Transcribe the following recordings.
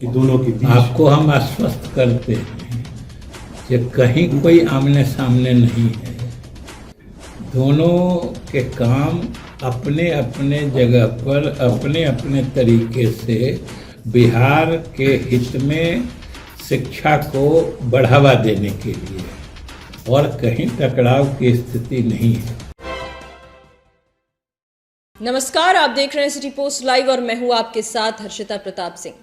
कि दोनों के बीच आपको हम आश्वस्त करते हैं कि कहीं कोई आमने सामने नहीं है। दोनों के काम अपने अपने जगह पर अपने अपने तरीके से बिहार के हित में शिक्षा को बढ़ावा देने के लिए, और कहीं टकराव की स्थिति नहीं है। नमस्कार, आप देख रहे हैं सिटी पोस्ट लाइव और मैं हूं आपके साथ हर्षिता प्रताप सिंह।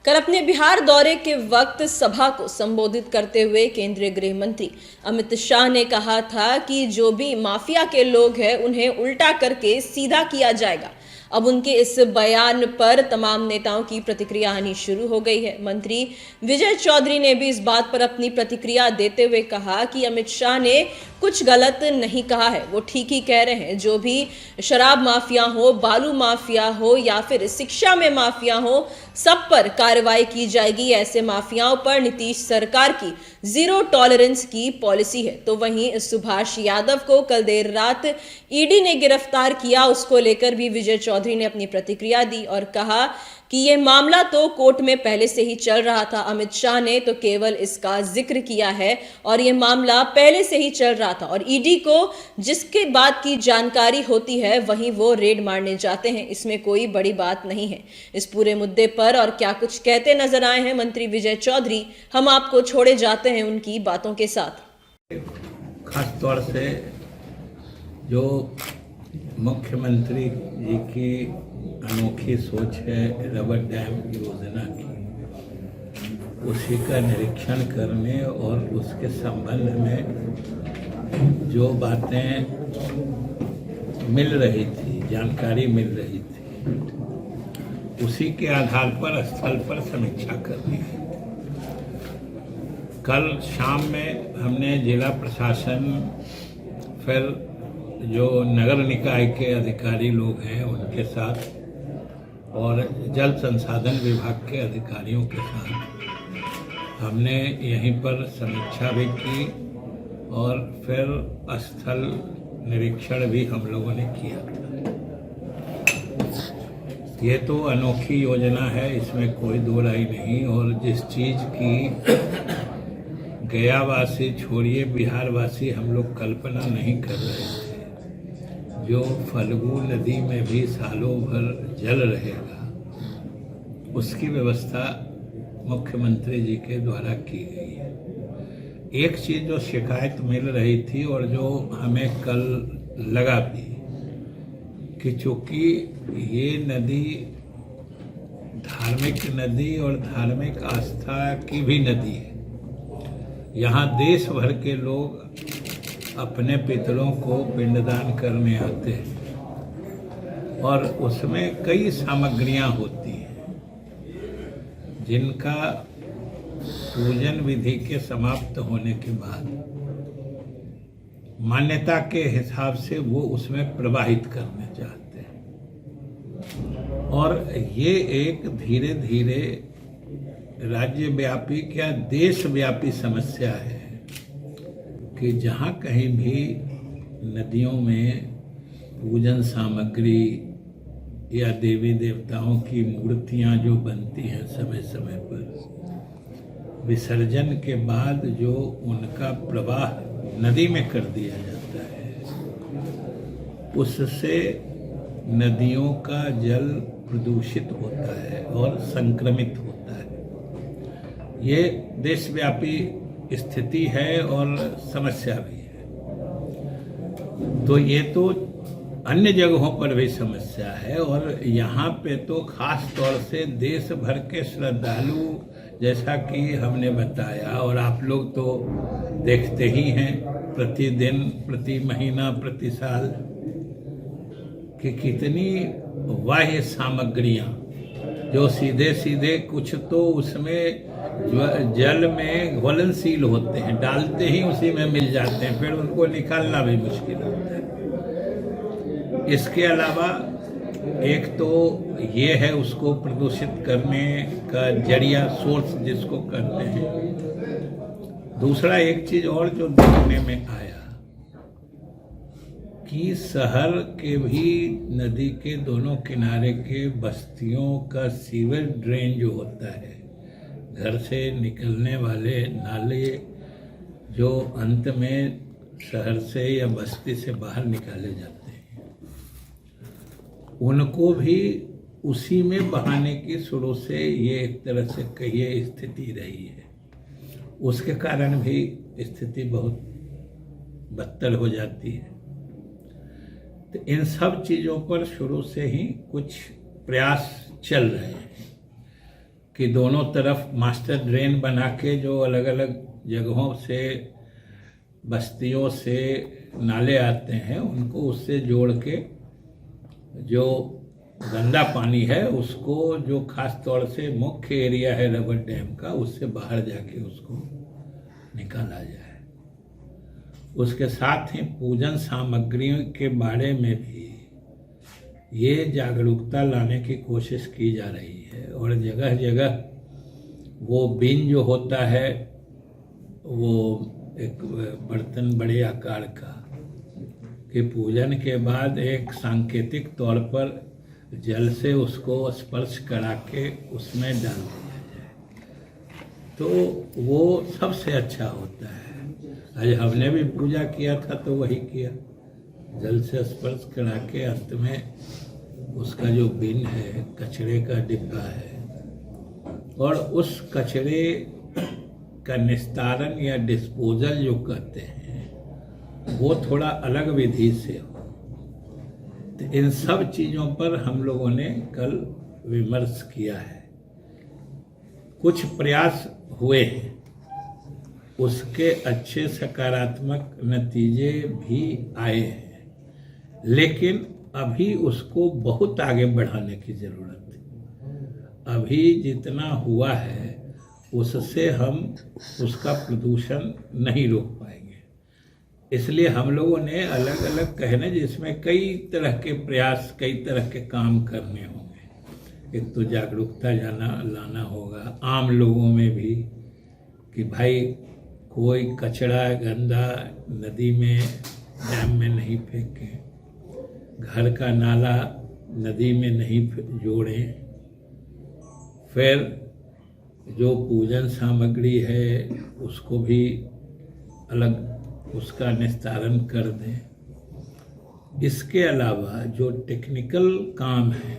कल अपने बिहार दौरे के वक्त सभा को संबोधित करते हुए केंद्रीय गृह मंत्री अमित शाह ने कहा था कि जो भी माफिया के लोग हैं उन्हें उल्टा करके सीधा किया जाएगा। अब उनके इस बयान पर तमाम नेताओं की प्रतिक्रिया आनी शुरू हो गई है। मंत्री विजय चौधरी ने भी इस बात पर अपनी प्रतिक्रिया देते हुए कहा कि अमित शाह ने कुछ गलत नहीं कहा है, वो ठीक ही कह रहे हैं। जो भी शराब माफिया हो, बालू माफिया हो या फिर शिक्षा में माफिया हो, सब पर कार्रवाई की जाएगी। ऐसे माफियाओं पर नीतीश सरकार की जीरो टॉलरेंस की पॉलिसी है। तो वहीं सुभाष यादव को कल देर रात ईडी ने गिरफ्तार किया, उसको लेकर भी विजय चौधरी ने अपनी प्रतिक्रिया दी और कहा कि यह मामला तो कोर्ट में पहले से ही चल रहा था। अमित शाह ने तो केवल इसका जिक्र किया है और यह मामला पहले से ही चल रहा था, और ईडी को जिसके बात की जानकारी होती है वहीं वो रेड मारने जाते हैं। इसमें कोई बड़ी बात नहीं है। इस पूरे मुद्दे पर और क्या कुछ कहते नजर आए हैं मंत्री विजय चौधरी, हम आपको छोड़े जाते हैं उनकी बातों के साथ। खास तौर से जो मुख्यमंत्री जी की अनोखी सोच है रबर डैम योजना की, उसी का निरीक्षण करने और उसके संबंध में जो बातें मिल रही थी, जानकारी मिल रही थी, उसी के आधार पर स्थल पर समीक्षा करनी है। कल शाम में हमने जिला प्रशासन, फिर जो नगर निकाय के अधिकारी लोग हैं उनके साथ और जल संसाधन विभाग के अधिकारियों के साथ हमने यहीं पर समीक्षा भी की और फिर स्थल निरीक्षण भी हम लोगों ने किया था। ये तो अनोखी योजना है, इसमें कोई दो राय नहीं। और जिस चीज़ की गयावासी छोड़िए बिहारवासी हम लोग कल्पना नहीं कर रहे थे, जो फल्गु नदी में भी सालों भर जल रहेगा, उसकी व्यवस्था मुख्यमंत्री जी के द्वारा की गई है। एक चीज़ जो शिकायत मिल रही थी और जो हमें कल लगा भी कि चूंकि ये नदी धार्मिक नदी और धार्मिक आस्था की भी नदी है, यहाँ देश भर के लोग अपने पितरों को पिंडदान करने आते हैं और उसमें कई सामग्रियां होती हैं जिनका पूजन विधि के समाप्त होने के बाद मान्यता के हिसाब से वो उसमें प्रवाहित करने चाहते हैं। और ये एक धीरे धीरे राज्यव्यापी क्या देशव्यापी समस्या है कि जहाँ कहीं भी नदियों में पूजन सामग्री या देवी देवताओं की मूर्तियाँ जो बनती हैं समय समय पर, विसर्जन के बाद जो उनका प्रवाह नदी में कर दिया जाता है, उससे नदियों का जल प्रदूषित होता है और संक्रमित होता है। ये देशव्यापी स्थिति है और समस्या भी है। तो ये तो अन्य जगहों पर भी समस्या है और यहाँ पे तो खास तौर से देश भर के श्रद्धालु, जैसा कि हमने बताया और आप लोग तो देखते ही हैं प्रतिदिन, प्रति महीना, प्रति साल, कि कितनी बाह्य सामग्रियाँ जो सीधे सीधे कुछ तो उसमें जल में घुलनशील होते हैं, डालते ही उसी में मिल जाते हैं, फिर उनको निकालना भी मुश्किल होता है। इसके अलावा एक तो ये है उसको प्रदूषित करने का जरिया, सोर्स जिसको कहते हैं। दूसरा एक चीज और जो देखने में आया कि शहर के भी नदी के दोनों किनारे के बस्तियों का सीवर ड्रेन जो होता है, घर से निकलने वाले नाले जो अंत में शहर से या बस्ती से बाहर निकाले जाते हैं, उनको भी उसी में बहाने की शुरू से ये एक तरह से कहिए स्थिति रही है। उसके कारण भी स्थिति बहुत बदतर हो जाती है। तो इन सब चीज़ों पर शुरू से ही कुछ प्रयास चल रहे हैं कि दोनों तरफ मास्टर ड्रेन बना के जो अलग अलग जगहों से बस्तियों से नाले आते हैं उनको उससे जोड़ के जो गंदा पानी है उसको, जो खास तौर से मुख्य एरिया है रबर डैम का, उससे बाहर जाके उसको निकाला जाए। उसके साथ ही पूजन सामग्रियों के बारे में भी ये जागरूकता लाने की कोशिश की जा रही है और जगह जगह वो बिन जो होता है, वो एक बर्तन बड़े आकार का, कि पूजन के बाद एक सांकेतिक तौर पर जल से उसको स्पर्श करा के उसमें डाल दिया जाए, तो वो सबसे अच्छा होता है। आज हमने भी पूजा किया था तो वही किया, जल से स्पर्श करा के अंत में उसका जो बिन है, कचरे का डिब्बा है, और उस कचरे का निस्तारण या डिस्पोजल जो कहते हैं वो थोड़ा अलग विधि से हो। तो इन सब चीज़ों पर हम लोगों ने कल विमर्श किया है। कुछ प्रयास हुए हैं, उसके अच्छे सकारात्मक नतीजे भी आए हैं, लेकिन अभी उसको बहुत आगे बढ़ाने की ज़रूरत है। अभी जितना हुआ है उससे हम उसका प्रदूषण नहीं रोक पाएंगे। इसलिए हम लोगों ने अलग अलग कहने, जिसमें कई तरह के प्रयास, कई तरह के काम करने होंगे। एक तो जागरूकता लाना होगा आम लोगों में भी कि भाई कोई कचरा गंदा नदी में, डैम में नहीं फेंकें, घर का नाला नदी में नहीं जोड़ें। फिर जो पूजन सामग्री है उसको भी अलग उसका निस्तारण कर दें। इसके अलावा जो टेक्निकल काम है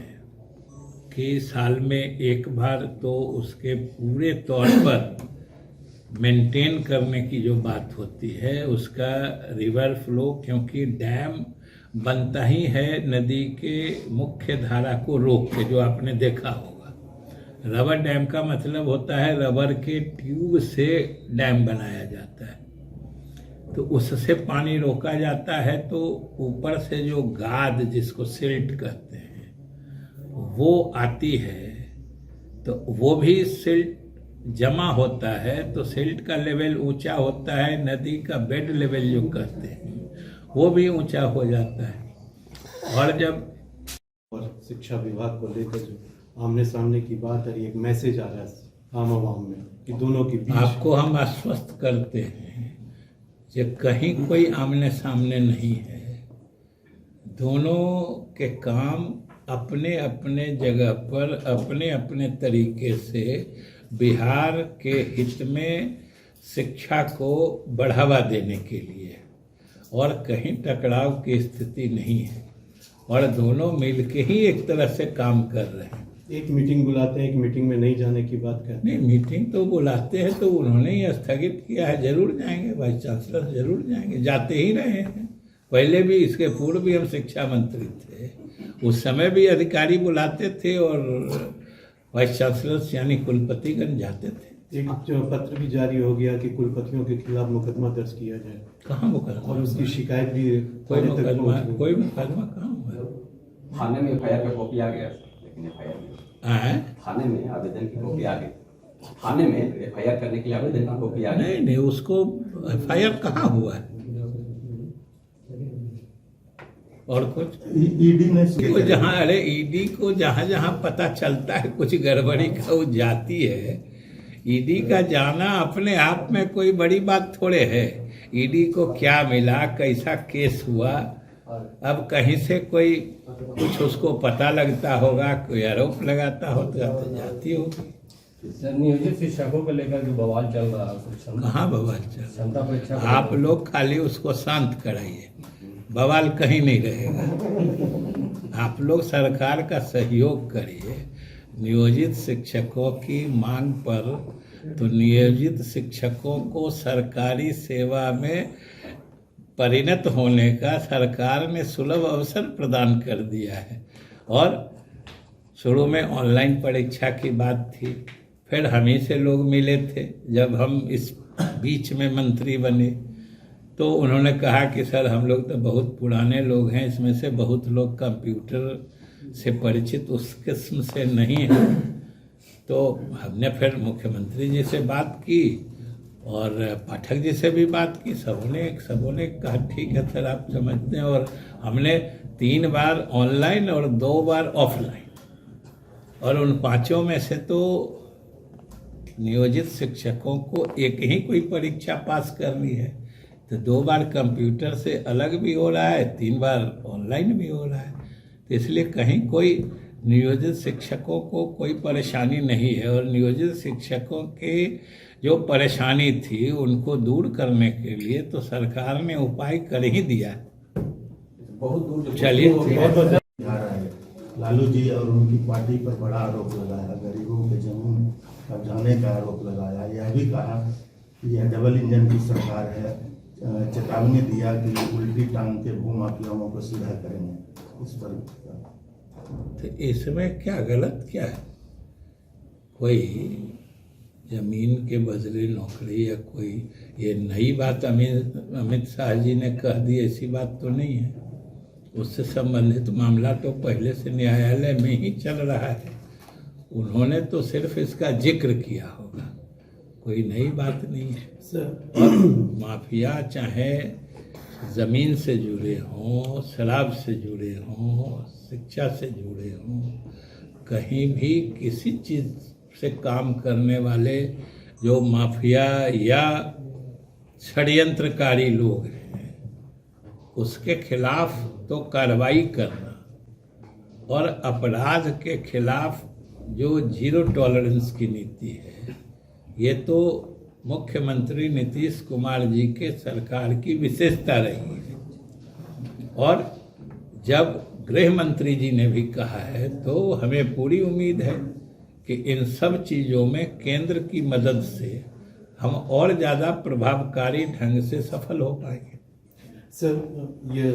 कि साल में एक बार तो उसके पूरे तौर पर मेंटेन करने की जो बात होती है, उसका रिवर फ्लो, क्योंकि डैम बनता ही है नदी के मुख्य धारा को रोक के, जो आपने देखा होगा। रबर डैम का मतलब होता है रबर के ट्यूब से डैम बनाया जाता है, तो उससे पानी रोका जाता है। तो ऊपर से जो गाद, जिसको सिल्ट कहते हैं, वो आती है, तो वो भी सिल्ट जमा होता है, तो सिल्ट का लेवल ऊंचा होता है, नदी का बेड लेवल जो कहते हैं वो भी ऊंचा हो जाता है। और जब शिक्षा विभाग को लेकर जो आमने सामने की बात है, एक मैसेज आ रहा है आम आवाम में कि दोनों के बीच, आपको हम आश्वस्त करते हैं कि कहीं कोई आमने सामने नहीं है। दोनों के काम अपने अपने जगह पर, अपने अपने तरीके से बिहार के हित में शिक्षा को बढ़ावा देने के लिए, और कहीं टकराव की स्थिति नहीं है, और दोनों मिलके ही एक तरह से काम कर रहे हैं। एक मीटिंग बुलाते हैं, एक मीटिंग में नहीं जाने की बात कहते हैं। नहीं, मीटिंग तो बुलाते हैं, तो उन्होंने ही स्थगित किया है। जरूर जाएंगे, वाइस चांसलर जरूर जाएंगे, जाते ही रहे हैं। पहले भी, इसके पूर्व भी हम शिक्षा मंत्री थे, उस समय भी अधिकारी बुलाते थे और वाइस चांसलर यानी कुलपतिगण जाते थे। एक जो पत्र भी जारी हो गया कि कुलपतियों के खिलाफ मुकदमा दर्ज किया जाए। कहाँ मुकदमा? और उसकी शिकायत भी कोई मुकदमा कहाँ हुआ? थाने में एफआईआर का कॉपी आ गया, लेकिन एफआईआर थाने में आवेदन की कॉपी आ गई। थाने में एफआईआर करने के लिए आवेदन की कॉपी आ गई। नहीं, उसको एफआईआर कहाँ हुआ है? और कुछ ईडी ने को जहाँ, अरे ईडी को जहाँ जहाँ पता चलता है कुछ गड़बड़ी का, वो जाती है। ईडी का जाना अपने आप में कोई बड़ी बात थोड़े है। ईडी को क्या मिला, कैसा केस हुआ, अब कहीं से कोई कुछ उसको पता लगता होगा, कोई आरोप लगाता हो तो जाती होगी। सर, नियोजित शिक्षकों को लेकर जो बवाल चल रहा है, कहाँ बवाल चल क्षमता परीक्षा रहा? आप लोग खाली उसको शांत कराइए, बवाल कहीं नहीं रहेगा। आप लोग सरकार का सहयोग करिए। नियोजित शिक्षकों की मांग पर तो नियोजित शिक्षकों को सरकारी सेवा में परिणत होने का सरकार ने सुलभ अवसर प्रदान कर दिया है। और शुरू में ऑनलाइन परीक्षा की बात थी, फिर हम ही से लोग मिले थे जब हम इस बीच में मंत्री बने, तो उन्होंने कहा कि सर हम लोग तो बहुत पुराने लोग हैं, इसमें से बहुत लोग कंप्यूटर से परिचित उस किस्म से नहीं है। तो हमने फिर मुख्यमंत्री जी से बात की और पाठक जी से भी बात की। सबों ने कहा ठीक है सर, आप समझते हैं। और हमने 3 बार ऑनलाइन और 2 बार ऑफलाइन, और उन 5 में से तो नियोजित शिक्षकों को एक ही कोई परीक्षा पास करनी है, तो 2 बार कंप्यूटर से अलग भी हो रहा है, 3 बार ऑनलाइन भी हो रहा है। तो इसलिए कहीं कोई नियोजित शिक्षकों को कोई परेशानी नहीं है। और नियोजित शिक्षकों के जो परेशानी थी उनको दूर करने के लिए तो सरकार ने उपाय कर ही दिया। बहुत दूर चलिए, लालू जी और उनकी पार्टी पर बड़ा आरोप लगाया, गरीबों के जमीन कब्जाने का आरोप लगाया। यह भी कहा कि यह डबल इंजन की सरकार है, चेतावनी दिया कि उल्टी टांग के भूमाफियाओं को सीधा करेंगे। इस पर तो इसमें क्या गलत क्या है? कोई जमीन के बदले नौकरी या कोई ये नई बात अमित शाह जी ने कह दी, ऐसी बात तो नहीं है। उससे संबंधित मामला तो पहले से न्यायालय में ही चल रहा है, उन्होंने तो सिर्फ इसका जिक्र किया होगा, कोई नई बात नहीं है। और माफिया चाहे ज़मीन से जुड़े हों, शराब से जुड़े हों, शिक्षा से जुड़े हों, कहीं भी किसी चीज़ से काम करने वाले जो माफिया या षड्यंत्रकारी लोग हैं, उसके खिलाफ तो कार्रवाई करना, और अपराध के खिलाफ जो 0 टॉलरेंस की नीति है, ये तो मुख्यमंत्री नीतीश कुमार जी के सरकार की विशेषता रही है। और जब गृह मंत्री जी ने भी कहा है तो हमें पूरी उम्मीद है कि इन सब चीज़ों में केंद्र की मदद से हम और ज़्यादा प्रभावकारी ढंग से सफल हो पाएंगे। सर, ये